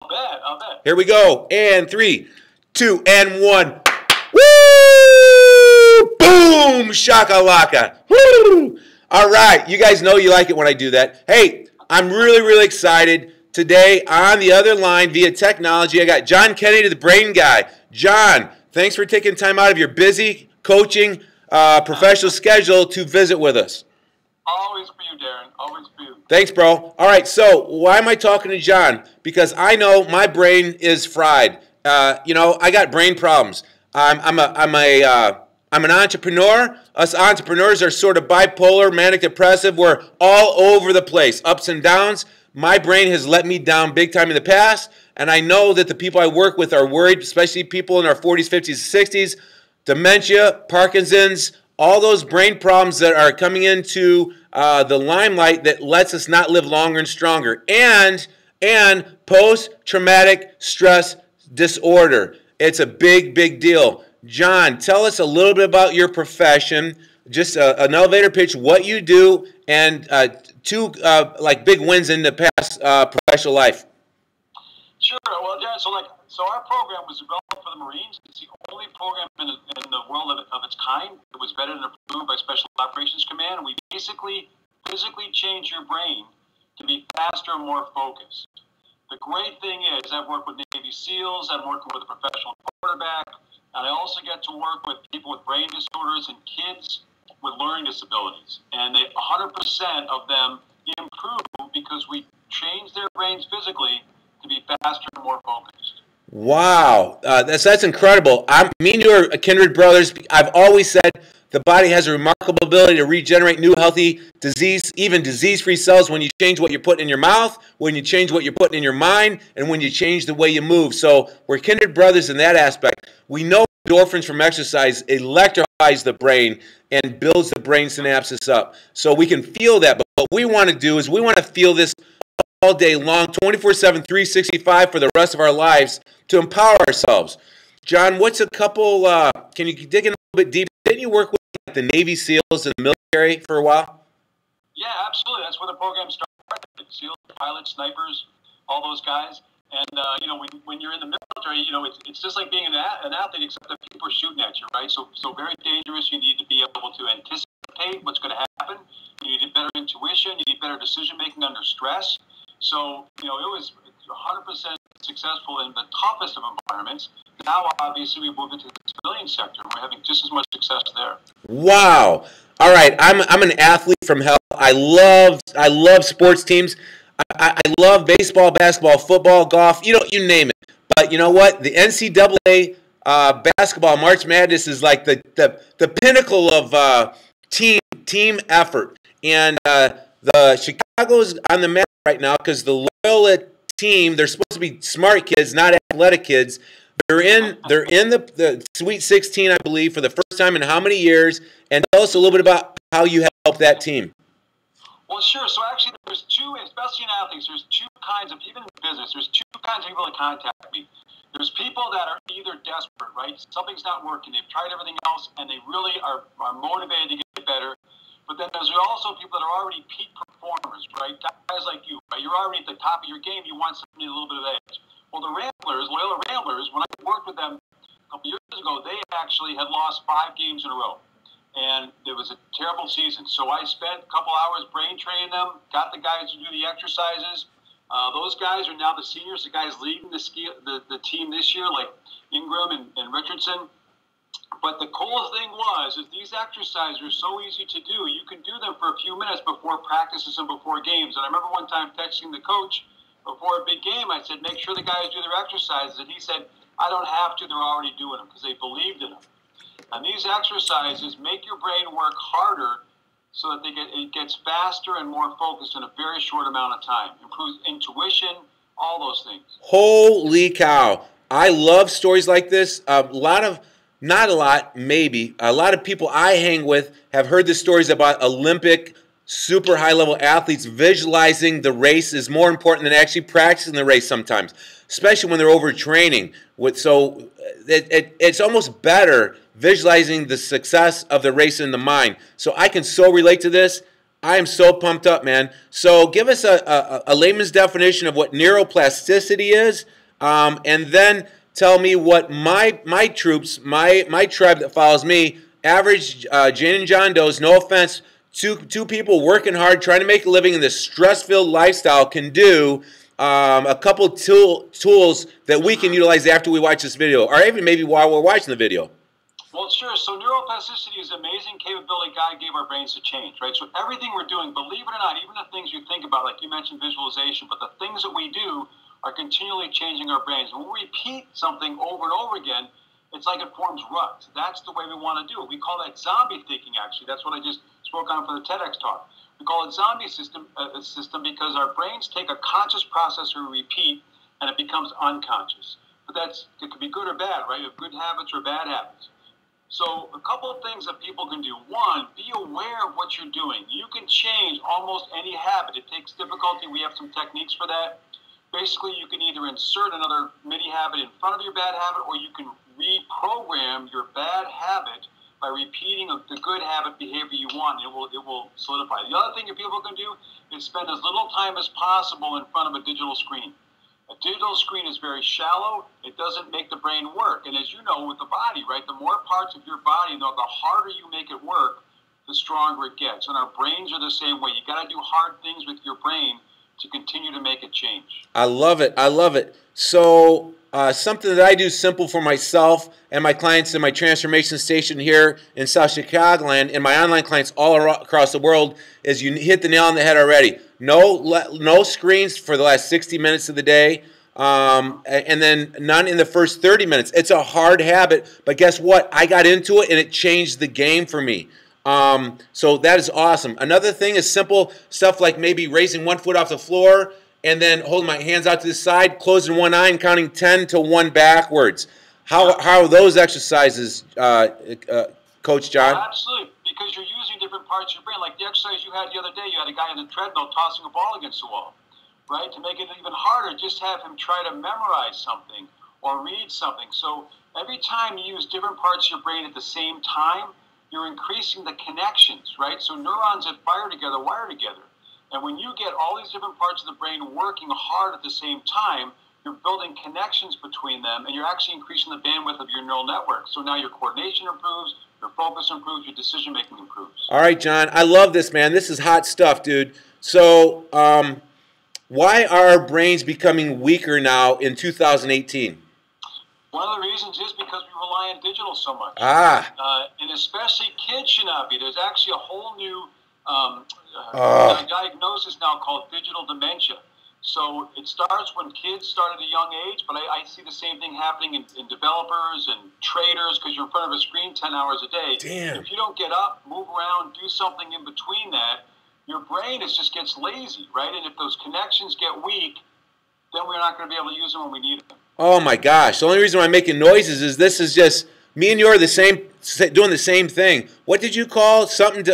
I'll bet. Here we go. And 3, 2, and 1. Woo! Boom! Shakalaka. Woo! All right. You guys know you like it when I do that. Hey, I'm really, really excited. Today, on the other line via technology, I got John Kennedy, the brain guy. John, thanks for taking time out of your busy coaching professional schedule to visit with us. Always for you, Darren. Always for you. Thanks, bro. All right, so why am I talking to John? Because I know my brain is fried. I got brain problems. I'm an entrepreneur. Us entrepreneurs are sort of bipolar, manic depressive. We're all over the place, ups and downs. My brain has let me down big time in the past, and I know that the people I work with are worried, especially people in our 40s, 50s, 60s, dementia, Parkinson's, all those brain problems that are coming into the limelight that lets us not live longer and stronger, and post-traumatic stress disorder. It's a big, big deal. John, tell us a little bit about your profession, just an elevator pitch, what you do, and two big wins in the past professional life. Sure. Well, Darren, so our program was developed for the Marines. It's the only program in the world of its kind. It was vetted and approved by Special Operations Command. We basically physically change your brain to be faster and more focused. The great thing is I've worked with Navy SEALs, I'm working with a professional quarterback, and I also get to work with people with brain disorders and kids with learning disabilities. And 100% of them improve because we change their brains physically to be faster and more focused. Wow, that's incredible. Me and you are kindred brothers. I've always said the body has a remarkable ability to regenerate new, healthy, even disease-free cells when you change what you're putting in your mouth, when you change what you're putting in your mind, and when you change the way you move. So we're kindred brothers in that aspect. We know endorphins from exercise electrifies the brain and builds the brain synapses up. So we can feel that. But what we want to do is we want to feel this all day long, 24/7, 365 for the rest of our lives to empower ourselves. John, what's a couple, can you dig in a little bit deeper? Didn't you work with the Navy SEALs in the military for a while? Yeah, absolutely. That's where the program started. SEALs, pilots, snipers, all those guys. And, when you're in the military, it's just like being an athlete, except that people are shooting at you, right? So very dangerous. You need to be able to anticipate what's going to happen. You need better intuition. You need better decision-making under stress. So, it was 100% successful in the toughest of environments. Now, obviously, we moved into the civilian sector. We're having just as much success there. Wow. All right. I'm an athlete from hell. I love sports teams. I love baseball, basketball, football, golf, you name it. But you know what? The NCAA basketball March Madness is like the pinnacle of team effort. And the Chicago's on the map right now because the Loyola team, they're supposed to be smart kids, not athletic kids. They're in the Sweet 16, I believe, for the first time in how many years? And tell us a little bit about how you helped that team. Well, sure. So actually, there's two, especially in athletes, there's two kinds of, even in business, there's two kinds of people that contact me. There's people that are either desperate, right? Something's not working. They've tried everything else, and they really are motivated to get better. But then there's also people that are already peak performers, right? Guys like you, right? You're already at the top of your game. You want something a little bit of edge. Well, the Ramblers, Loyola Ramblers, when I worked with them a couple years ago, they actually had lost 5 games in a row. And it was a terrible season. So I spent a couple hours brain training them, got the guys to do the exercises. Those guys are now the seniors, the guys leading the team this year, like Ingram and Richardson. But the coolest thing is these exercises are so easy to do. You can do them for a few minutes before practices and before games. And I remember one time texting the coach before a big game, I said, make sure the guys do their exercises. And he said, I don't have to, they're already doing them because they believed in them. And these exercises make your brain work harder so that it gets faster and more focused in a very short amount of time. Improves intuition, all those things. Holy cow. I love stories like this. Not a lot, maybe. A lot of people I hang with have heard the stories about Olympic, super high-level athletes visualizing the race is more important than actually practicing the race sometimes, especially when they're overtraining. So it's almost better visualizing the success of the race in the mind. So I can so relate to this. I am so pumped up, man. So give us a layman's definition of what neuroplasticity is, and then tell me what my troops, my tribe that follows me, average Jane and John Does, no offense, two people working hard, trying to make a living in this stress-filled lifestyle can do. A couple tools that we can utilize after we watch this video, or even maybe while we're watching the video. Well, sure. So neuroplasticity is an amazing capability God gave our brains to change, right? So everything we're doing, believe it or not, even the things you think about, like you mentioned visualization, but the things that we do are continually changing our brains. When we repeat something over and over again, it's like it forms ruts. That's the way we want to do it. We call that zombie thinking, actually. That's what I just spoke on for the TEDx talk. We call it zombie system because our brains take a conscious process we repeat, and it becomes unconscious. But it could be good or bad, right? You have good habits or bad habits. So a couple of things that people can do. One, be aware of what you're doing. You can change almost any habit. It takes difficulty. We have some techniques for that. Basically, you can either insert another mini habit in front of your bad habit, or you can reprogram your bad habit by repeating the good habit behavior you want. It will solidify. The other thing that people can do is spend as little time as possible in front of a digital screen. A digital screen is very shallow. It doesn't make the brain work. And as you know, with the body, right, the more parts of your body, the harder you make it work, the stronger it gets. And our brains are the same way. You got to do hard things with your brain to continue to make it change. I love it. I love it. So something that I do simple for myself and my clients in my transformation station here in South Chicagoland and my online clients all across the world is you hit the nail on the head already. No screens for the last 60 minutes of the day, and then none in the first 30 minutes. It's a hard habit, but guess what? I got into it, and it changed the game for me. So that is awesome. Another thing is simple stuff like maybe raising one foot off the floor and then holding my hands out to the side, closing one eye and counting 10 to 1 backwards. How are those exercises, Coach John? Absolutely. Because you're using different parts of your brain. Like the exercise you had the other day, you had a guy on the treadmill tossing a ball against the wall, right? To make it even harder, just have him try to memorize something or read something. So every time you use different parts of your brain at the same time, you're increasing the connections, right? So neurons that fire together wire together. And when you get all these different parts of the brain working hard at the same time, you're building connections between them, and you're actually increasing the bandwidth of your neural network. So now your coordination improves, your focus improves, your decision-making improves. All right, John. I love this, man. This is hot stuff, dude. So why are our brains becoming weaker now in 2018? One of the reasons is because we rely on digital so much. And especially kids should not be. There's actually a whole new diagnosis now called digital dementia. So it starts when kids start at a young age, but I see the same thing happening in developers and traders because you're in front of a screen 10 hours a day. Damn. If you don't get up, move around, do something in between that, your brain just gets lazy, right? And if those connections get weak, then we're not going to be able to use them when we need them. Oh, my gosh. The only reason why I'm making noises is this is just me and you are doing the same thing. What did you call something?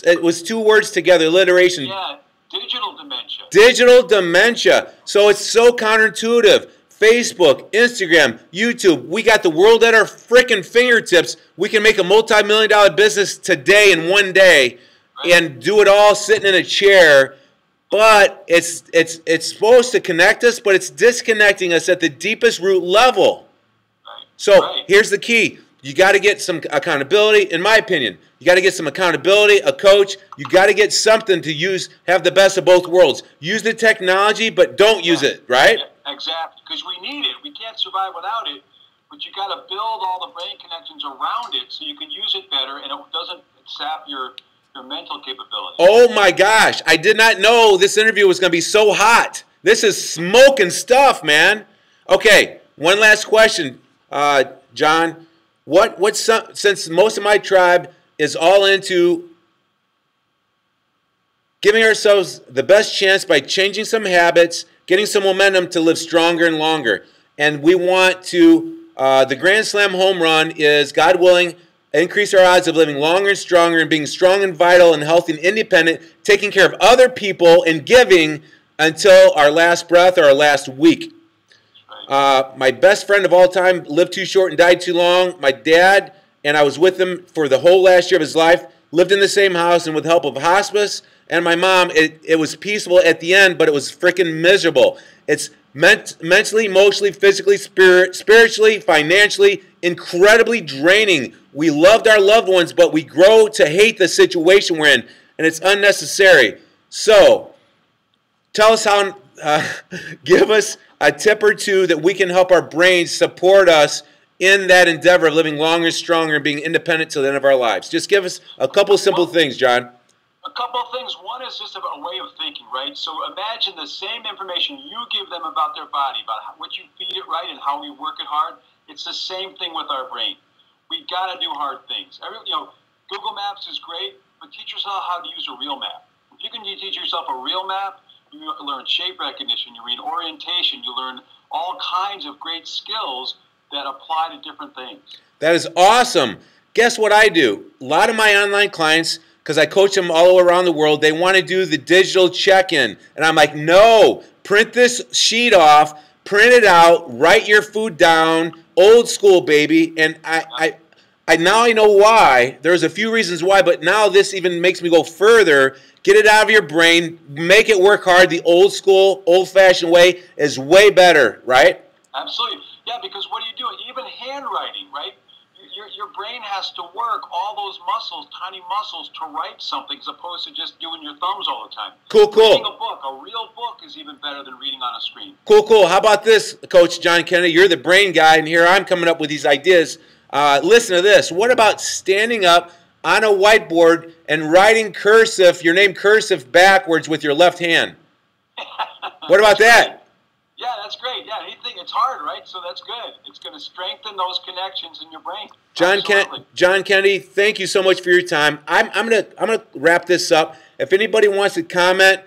It was 2 words together, alliteration. Yeah. Digital dementia. Digital dementia. So it's so counterintuitive. Facebook, Instagram, YouTube. We got the world at our freaking fingertips. We can make a multi-million-dollar business today in one day, right, and do it all sitting in a chair. But it's supposed to connect us, but it's disconnecting us at the deepest root level. Right. So here's the key. You got to get some accountability, in my opinion. You got to get some accountability, a coach. You got to get something to have the best of both worlds. Use the technology, but don't use it, right? Yeah, exactly, because we need it. We can't survive without it, but you got to build all the brain connections around it so you can use it better and it doesn't sap your mental capability. Oh, my gosh. I did not know this interview was going to be so hot. This is smoking stuff, man. Okay, one last question, John. Since most of my tribe is all into giving ourselves the best chance by changing some habits, getting some momentum to live stronger and longer. And we want to, the Grand Slam home run is, God willing, increase our odds of living longer and stronger and being strong and vital and healthy and independent, taking care of other people and giving until our last breath or our last week. My best friend of all time lived too short and died too long. My dad, and I was with him for the whole last year of his life, lived in the same house, and with the help of hospice and my mom, it was peaceful at the end, but it was freaking miserable. It's mentally, emotionally, physically, spiritually, financially, incredibly draining. We loved our loved ones, but we grow to hate the situation we're in, and it's unnecessary. So, tell us how, give us a tip or two that we can help our brains support us in that endeavor of living longer, stronger, and being independent till the end of our lives. Just give us a couple simple things, John. A couple of things. One is just a way of thinking, right? So imagine the same information you give them about their body, about what you feed it, right, and how we work it hard. It's the same thing with our brain. We got to do hard things. Google Maps is great, but teach yourself how to use a real map. If you can teach yourself a real map, you learn shape recognition, you learn orientation, you learn all kinds of great skills that apply to different things. That is awesome. Guess what I do? A lot of my online clients, because I coach them all around the world, they want to do the digital check-in. And I'm like, no, print this sheet off, print it out, write your food down, old school, baby. And now I know why. There's a few reasons why, but now this even makes me go further. Get it out of your brain. Make it work hard. The old school, old-fashioned way is way better, right? Absolutely. Yeah, because what do you do? Even handwriting, right? Your brain has to work all those muscles, tiny muscles, to write something as opposed to just doing your thumbs all the time. Cool. Reading a book, a real book, is even better than reading on a screen. Cool. How about this, Coach John Kennedy? You're the brain guy, and here I'm coming up with these ideas. Listen to this. What about standing up on a whiteboard and writing cursive, your name cursive, backwards with your left hand? What about that? Yeah, that's great. Yeah, it's hard, right? So that's good. It's going to strengthen those connections in your brain. John Kennedy, thank you so much for your time. I'm gonna wrap this up. If anybody wants to comment,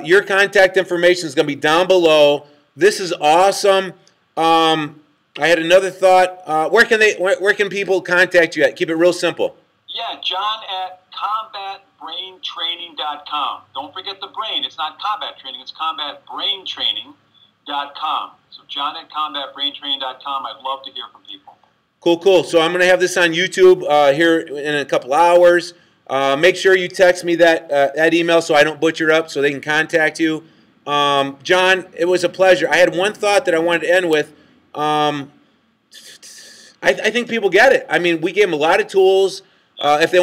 your contact information is going to be down below. This is awesome. I had another thought. Where can people contact you at? Keep it real simple. Yeah, John at combatbraintraining.com. Don't forget the brain. It's not combat training. It's combatbraintraining.com. So John at combatbraintraining.com. I'd love to hear from people. Cool. So I'm going to have this on YouTube here in a couple hours. Make sure you text me that email so I don't butcher up so they can contact you. John, it was a pleasure. I had one thought that I wanted to end with. I think people get it. I mean, we gave them a lot of tools. If they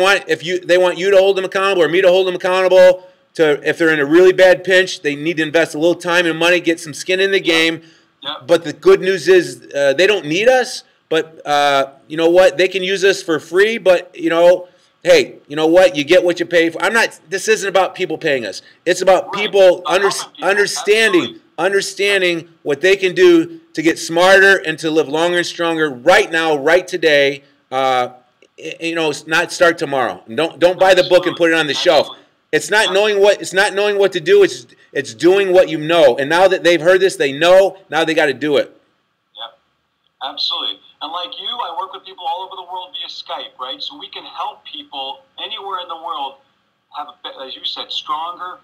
want you to hold them accountable or me to hold them accountable, if they're in a really bad pinch, they need to invest a little time and money, get some skin in the game. Yep. But the good news is they don't need us. But you know what? They can use us for free. But hey, you know what? You get what you pay for. This isn't about people paying us. It's about people understanding what they can do to get smarter and to live longer and stronger right now, right today. Not start tomorrow. Don't buy the book and put it on the shelf. It's not knowing what to do. It's doing what you know. And now that they've heard this, they know. Now they got to do it. Yep, absolutely. And like you, I work with people all over the world via Skype, right? So we can help people anywhere in the world have, as you said, stronger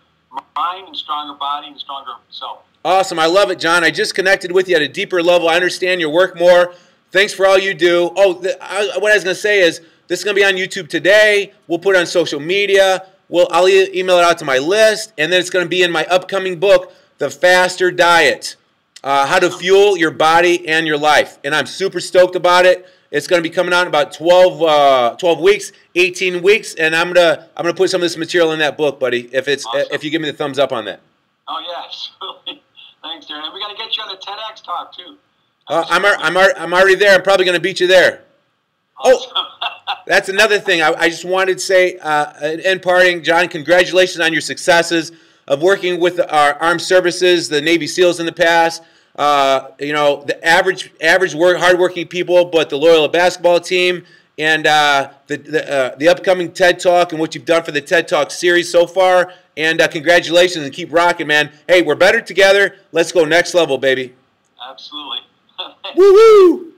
mind and stronger body and stronger self. Awesome. I love it, John. I just connected with you at a deeper level. I understand your work more. Thanks for all you do. Oh, what I was going to say is this is going to be on YouTube today. We'll put it on social media. I'll email it out to my list, and then it's going to be in my upcoming book, The Faster Diet, How to Fuel Your Body and Your Life. And I'm super stoked about it. It's going to be coming out in about 12 weeks, 18 weeks, and I'm gonna put some of this material in that book, buddy. If you give me the thumbs up on that. Oh yeah, absolutely. Thanks, Darren. And we got to get you on a TEDx talk too. I'm already there. I'm probably going to beat you there. Awesome. Oh, that's another thing. I just wanted to say, in parting, John, congratulations on your successes of working with our armed services, the Navy SEALs in the past. The average hardworking people, but the Loyola basketball team, and the upcoming TED Talk and what you've done for the TED Talk series so far. And congratulations, and keep rocking, man. Hey, we're better together. Let's go next level, baby. Absolutely. Woo-hoo!